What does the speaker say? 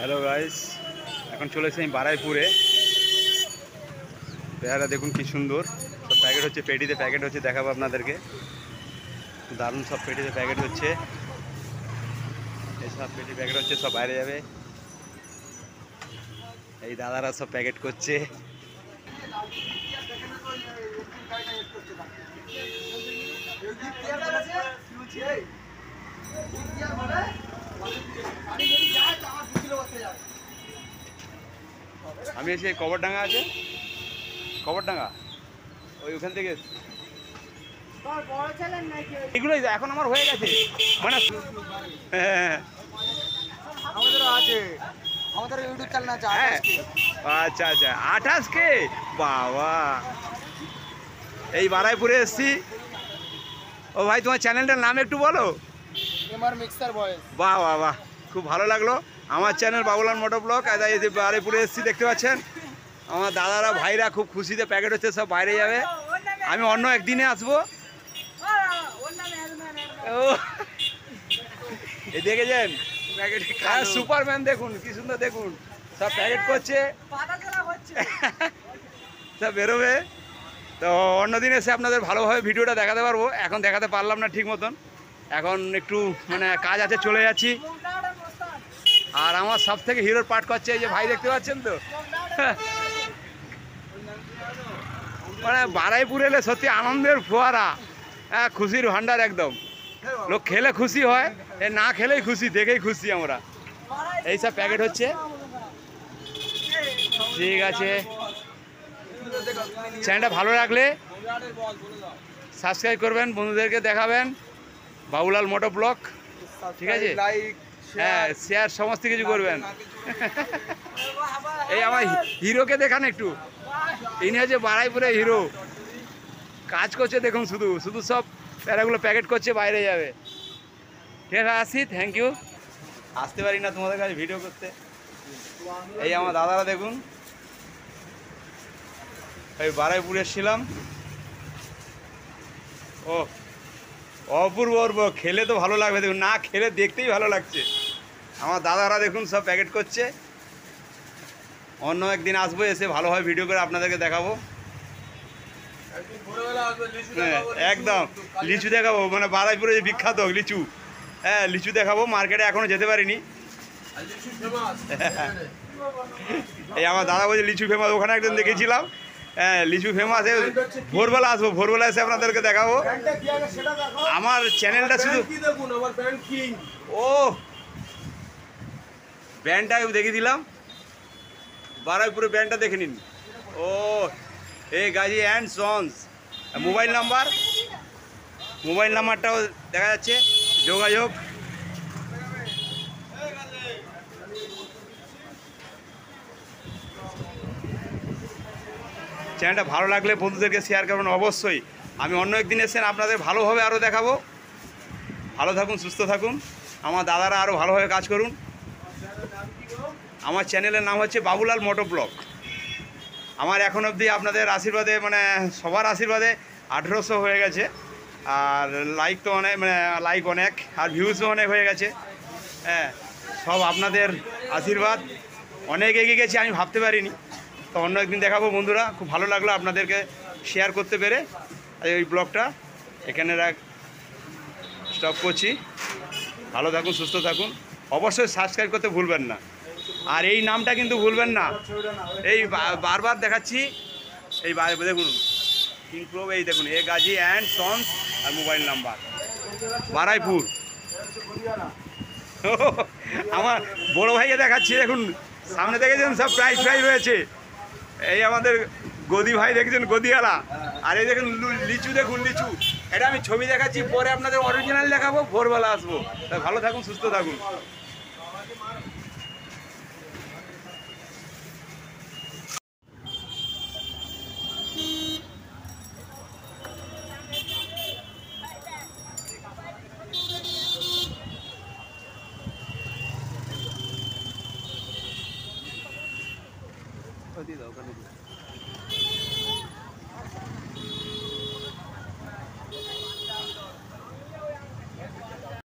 Hello guys, এখন চলে এসেছি আমি বারাইপুরে। পেয়ারা দেখুন কি সুন্দর, সব প্যাকেট হচ্ছে, পেটিতে প্যাকেট হচ্ছে, দেখাবো আপনাদেরকে। দারুণ সব পেটিতে প্যাকেট হচ্ছে, এই সব পেটি প্যাকেট হচ্ছে, সব বাইরে যাবে। এই দাদারা সব প্যাকেট করছে। আমি এসে কবরডাঙ্গা আছে, কবরডাঙ্গা ওখান থেকে এগুলোই এখন আমার হয়ে গেছে মানে। হ্যাঁ আমাদেরও আছে, আমাদের ইউটিউব চ্যানেল আছে। আচ্ছা আচ্ছা, 28K বাবা। এই বারাইপুরে এসছি। ও ভাই, তোমার চ্যানেলটার নাম একটু বলো। এমআর মিক্সার বয়েস। বাহ বাহ বাহ, খুব ভালো লাগলো। আমার চ্যানেল বাবুলাল মোটর ব্লগ। এই যে বারাইপুরে এসছি, দেখতে পাচ্ছেন আমার দাদারা ভাইরা খুব খুশিতে, প্যাকেট হচ্ছে, সব বাইরে যাবে। আমি অন্য একদিনে আসবো। এই দেখেছেন সুপারম্যান, দেখুন কি সুন্দর, দেখুন সব প্যাকেট করছে, সব বেরোবে। তো অন্যদিন এসে আপনাদের ভালোভাবে ভিডিওটা দেখাতে পারবো, এখন দেখাতে পারলাম না ঠিক মতন। এখন একটু মানে কাজ আছে, চলে যাচ্ছি। আর আমার সব থেকে হিরোর পার্ট করছে এই যে ভাই, দেখতে পাচ্ছেন তো। মানে বারাইপুর এলে সত্যি আনন্দের ফোয়ারা, হ্যাঁ, খুশির ভান্ডার একদম। লোক খেলে খুশি হয়, এ না খেলেই খুশি, দেখেই খুশি আমরা। এই সব প্যাকেট হচ্ছে, ঠিক আছে। চ্যানেলটা ভালো লাগলে সাবস্ক্রাইব করবেন, বন্ধুদেরকে দেখাবেন, বাবুলাল মোটর ব্লগ, ঠিক আছে। হ্যাঁ, শেয়ার সমস্ত কিছু করবেন। এই আমার হিরোকে দেখান একটু, ইনি হচ্ছে বারাইপুরে হিরো। কাজ করছে দেখুন, শুধু শুধু সব প্যারাগুলো প্যাকেট করছে, বাইরে যাবে। ঠিক আছে, আসি, থ্যাংক ইউ। আসতে পারি না তোমাদের কাছে ভিডিও করতে। এই আমার দাদারা দেখুন, এই বারাইপুরে এসেছিলাম। ও অপূর্ব অপূর্ব, খেলে তো ভালো লাগবে, দেখুন না খেলে দেখতেই ভালো লাগছে। আমার দাদারা দেখুন সব প্যাকেট করছে। অন্য একদিন আসবো, এসে ভালোভাবে ভিডিও করে আপনাদেরকে দেখাবো। হ্যাঁ একদম, লিচু দেখাবো, মানে বারাইপুরে যে বিখ্যাত লিচু। হ্যাঁ, লিচু দেখাবো, মার্কেটে এখনো যেতে পারিনি। এই আমার দাদা বলছে লিচু ফেমাস, ওখানে একদিন দেখেছিলাম। হ্যাঁ, লিচু ফেমাস। ভোরবেলা আসবো, ভোরবেলা এসে আপনাদেরকে দেখাবো। আমার চ্যানেলটা শুধু ও ব্যান্ডটা দেখিয়ে দিলাম, বারাইপুরে ব্যান্ডটা দেখে নিন। ও এই গাজী অ্যান্ড সন্স। মোবাইল নাম্বারটাও দেখা যাচ্ছে, যোগাযোগ। চ্যানেলটা ভালো লাগলে বন্ধুদেরকে শেয়ার করবেন অবশ্যই। আমি অন্য একদিন এসেছেন, আপনাদের ভালোভাবে আরও দেখাবো। ভালো থাকুন, সুস্থ থাকুন, আমার দাদারা আরও ভালোভাবে কাজ করুন। আমার চ্যানেলের নাম হচ্ছে বাবুলাল মোটর ব্লগ। আমার এখন অবধি আপনাদের আশীর্বাদে, মানে সবার আশীর্বাদে 1800 হয়ে গেছে। আর লাইক তো অনেক, মানে লাইক অনেক, আর ভিউজও অনেক হয়ে গেছে। হ্যাঁ, সব আপনাদের আশীর্বাদ। অনেক এগিয়ে গেছি, আমি ভাবতে পারিনি। তো অন্য একদিন দেখাবো বন্ধুরা। খুব ভালো লাগলো আপনাদেরকে শেয়ার করতে পেরে। এই ব্লগটা এখানে স্টপ করছি। ভালো থাকুন, সুস্থ থাকুন, অবশ্যই সাবস্ক্রাইব করতে ভুলবেন না। আর এই নামটা কিন্তু ভুলবেন না, এই বারবার দেখাচ্ছি। এই দেখুন কিংপ্রো, এই দেখুন এ গাজী অ্যান্ড সন্স, আর মোবাইল নাম্বার বারাইপুর। আমার বড় ভাইকে দেখাচ্ছি, দেখুন সামনে দেখেছেন সব প্রাইজ রয়েছে। এই আমাদের গদি ভাই দেখেছেন, গদিওয়ালা। আর এই দেখুন লিচু, দেখুন লিচু। এটা আমি ছবি দেখাচ্ছি, পরে আপনাদের অরিজিনাল দেখাবো, ভোরবেলা আসবো। তা ভালো থাকুন, সুস্থ থাকুন। দিয়ে দাও ওখানে।